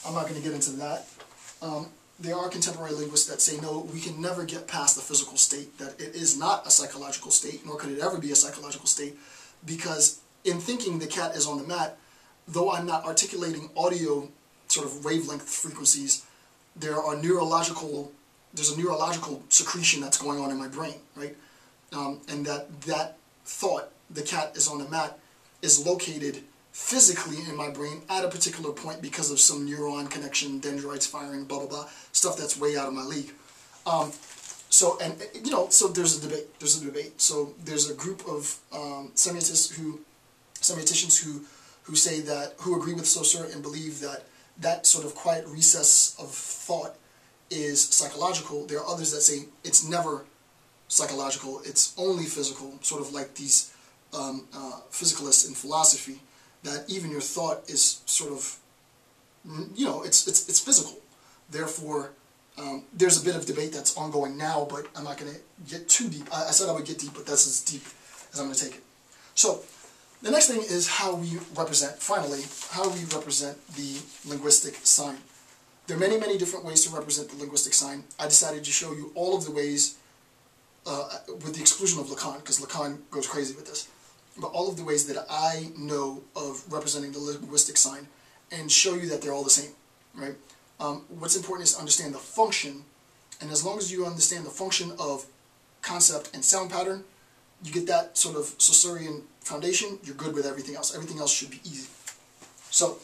I'm not going to get into that. There are contemporary linguists that say, no, we can never get past the physical state, that it is not a psychological state, nor could it ever be a psychological state, because in thinking the cat is on the mat, though I'm not articulating audio sort of wavelength frequencies, there's a neurological secretion that's going on in my brain, right? And that thought, the cat is on the mat, is located physically in my brain at a particular point because of some neuron connection, dendrites firing, blah, blah, blah, stuff that's way out of my league. So there's a debate. So there's a group of semioticians who say that, who agree with Saussure and believe that that sort of quiet recess of thought is psychological. There are others that say it's never psychological, it's only physical, sort of like these physicalists in philosophy, that even your thought is sort of, it's physical. Therefore, there's a bit of debate that's ongoing now, but I'm not going to get too deep. I said I would get deep, but that's as deep as I'm going to take it. So, the next thing is how we represent, finally, how we represent the linguistic sign. There are many, many different ways to represent the linguistic sign. I decided to show you all of the ways, with the exclusion of Lacan, because Lacan goes crazy with this, but all of the ways that I know of representing the linguistic sign, and show you that they're all the same, right? What's important is to understand the function, and as long as you understand the function of concept and sound pattern, you get that sort of Saussurean foundation, you're good with everything else. Everything else should be easy. So,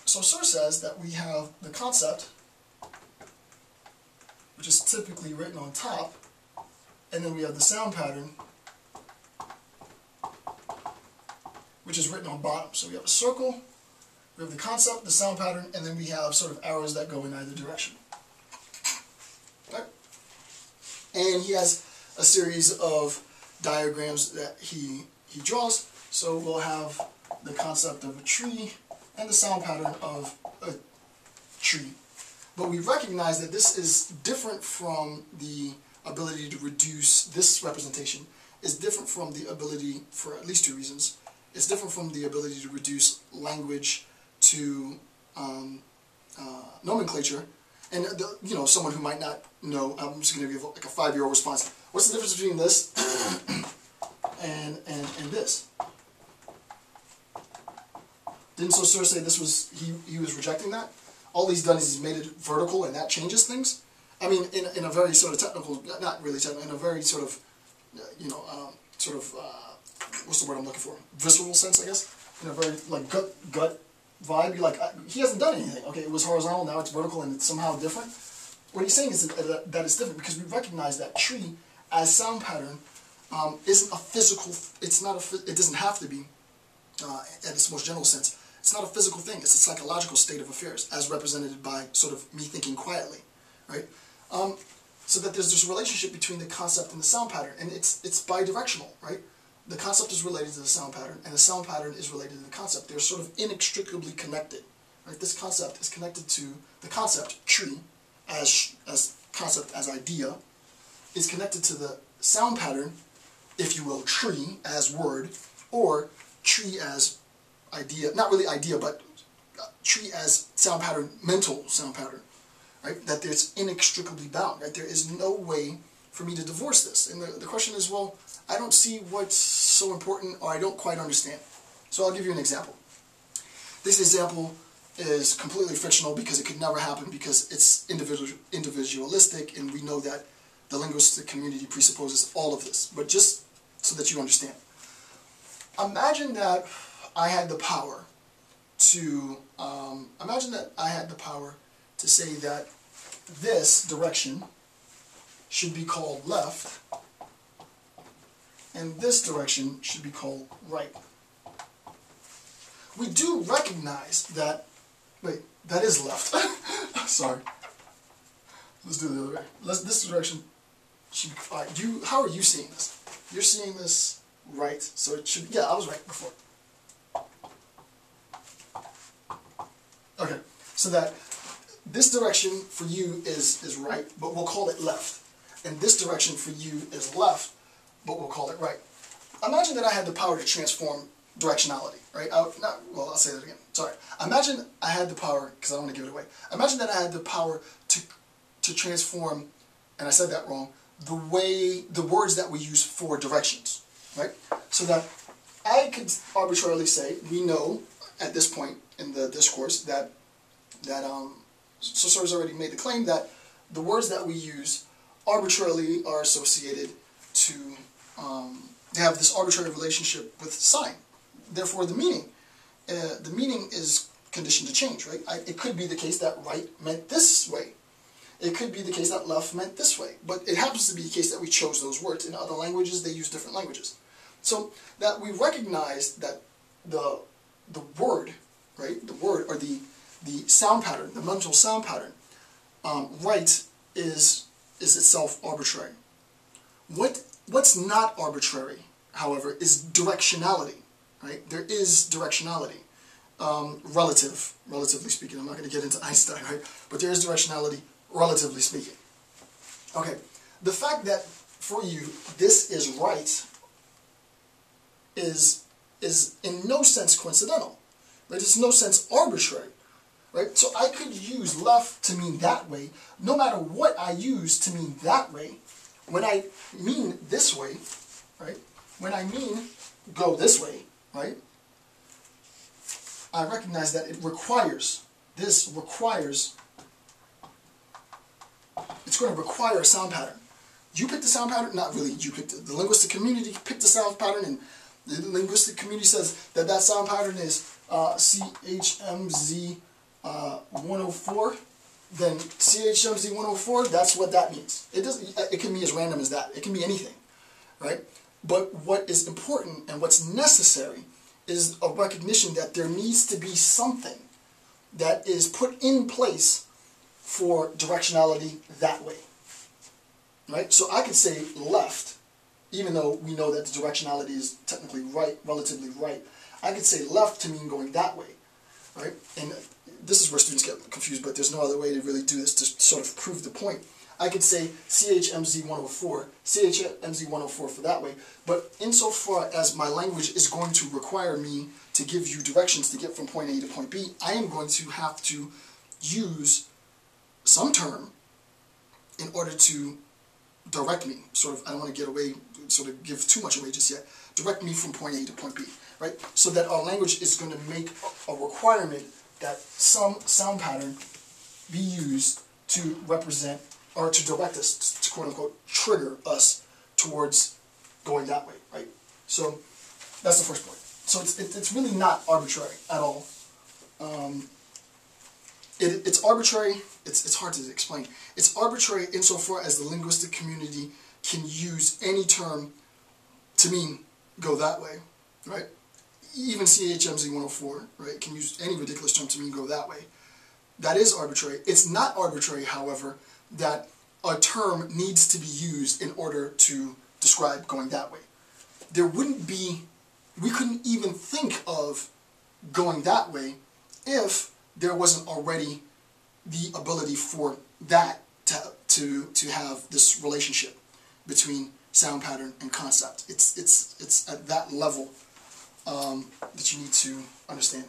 Saussure says that we have the concept, which is typically written on top, and then we have the sound pattern, which is written on bottom. So we have a circle, we have the concept, the sound pattern, and then we have sort of arrows that go in either direction. Okay? And he has a series of diagrams that he draws. So we'll have the concept of a tree and the sound pattern of a tree. But we recognize that this is different from the ability to reduce, this representation is different from the ability, for at least two reasons. It's different from the ability to reduce language to nomenclature. And someone who might not know, I'm just going to give like a 5-year-old response. What's the difference between this and this? Didn't Saussure say this was, he was rejecting that? All he's done is he's made it vertical, and that changes things. I mean, in a very sort of technical, not really technical, in a very sort of, what's the word I'm looking for? Visceral sense, I guess. In a very like gut vibe. You're like, he hasn't done anything. Okay, it was horizontal, now it's vertical, and it's somehow different. What he's saying is that it's different because we recognize that tree as sound pattern isn't a physical. It's not a. It doesn't have to be, at its most general sense. It's not a physical thing. It's a psychological state of affairs, as represented by sort of me thinking quietly, right? So that there's this relationship between the concept and the sound pattern, and it's bidirectional, right? The concept is related to the sound pattern, and the sound pattern is related to the concept. They're sort of inextricably connected, right? This concept is connected to the concept tree, as concept as idea, is connected to the sound pattern, if you will, tree as word, or tree as idea, not really idea, but tree as sound pattern, mental sound pattern, right? That it's inextricably bound, right? There is no way for me to divorce this. And the question is, well, I don't see what's so important, or I don't quite understand. So I'll give you an example. This example is completely fictional because it could never happen because it's individualistic, and we know that the linguistic community presupposes all of this. But just so that you understand. Imagine that I had the power to, say that this direction should be called left, and this direction should be called right. We do recognize that, wait, that is left. Sorry. Let's do it the other way. This direction should be, all right, how are you seeing this? You're seeing this right, so it should, yeah, I was right before. Okay, so that this direction for you is right, but we'll call it left. And this direction for you is left, but we'll call it right. Imagine that I had the power to transform directionality, right? Well, I'll say that again. Sorry. Imagine I had the power, because I don't want to give it away. Imagine that I had the power to transform, and I said that wrong, the words that we use for directions, right? So that I could arbitrarily say, we know at this point in the discourse that Saussure's already made the claim that the words that we use arbitrarily are associated to, they have this arbitrary relationship with sign. Therefore, the meaning is conditioned to change, right? It could be the case that right meant this way. It could be the case that left meant this way. But it happens to be the case that we chose those words. In other languages, they use different languages. So that we recognize that the word, right, the word, or the sound pattern, the mental sound pattern, right is itself arbitrary. What's not arbitrary, however, is directionality, right? There is directionality, relatively speaking. I'm not going to get into Einstein, right? But there is directionality, relatively speaking. Okay, the fact that for you this is right is in no sense coincidental, right? It's in no sense arbitrary, right? So I could use left to mean that way, no matter what I use to mean that way. When I mean this way, right? When I mean go this way, right? I recognize that it's going to require a sound pattern. You pick the sound pattern, not really you picked it. The linguistic community picked the sound pattern, and the linguistic community says that that sound pattern is CHMZ 104. Then CHMZ 104, that's what that means. It can be as random as that. It can be anything, right? But what is important and what's necessary is a recognition that there needs to be something that is put in place for directionality that way, right? So I could say left, even though we know that the directionality is technically right, relatively right. I could say left to mean going that way, right? And this is where students get confused, but there's no other way to really do this to sort of prove the point. I could say CHMZ 104, CHMZ 104 for that way, but insofar as my language is going to require me to give you directions to get from point A to point B, I am going to have to use some term in order to direct me, sort of, I don't want to get away, sort of give too much away just yet, direct me from point A to point B, right? So that our language is going to make a requirement that some sound pattern be used to represent, or to direct us, to quote-unquote trigger us towards going that way, right? So that's the first point. So it's really not arbitrary at all. It's arbitrary, it's hard to explain. It's arbitrary insofar as the linguistic community can use any term to mean go that way, right? Even CHMZ 104, right, can use any ridiculous term to mean go that way. That is arbitrary. It's not arbitrary, however, that a term needs to be used in order to describe going that way. There wouldn't be, we couldn't even think of going that way if there wasn't already the ability for that to have this relationship between sound pattern and concept. It's at that level that you need to understand.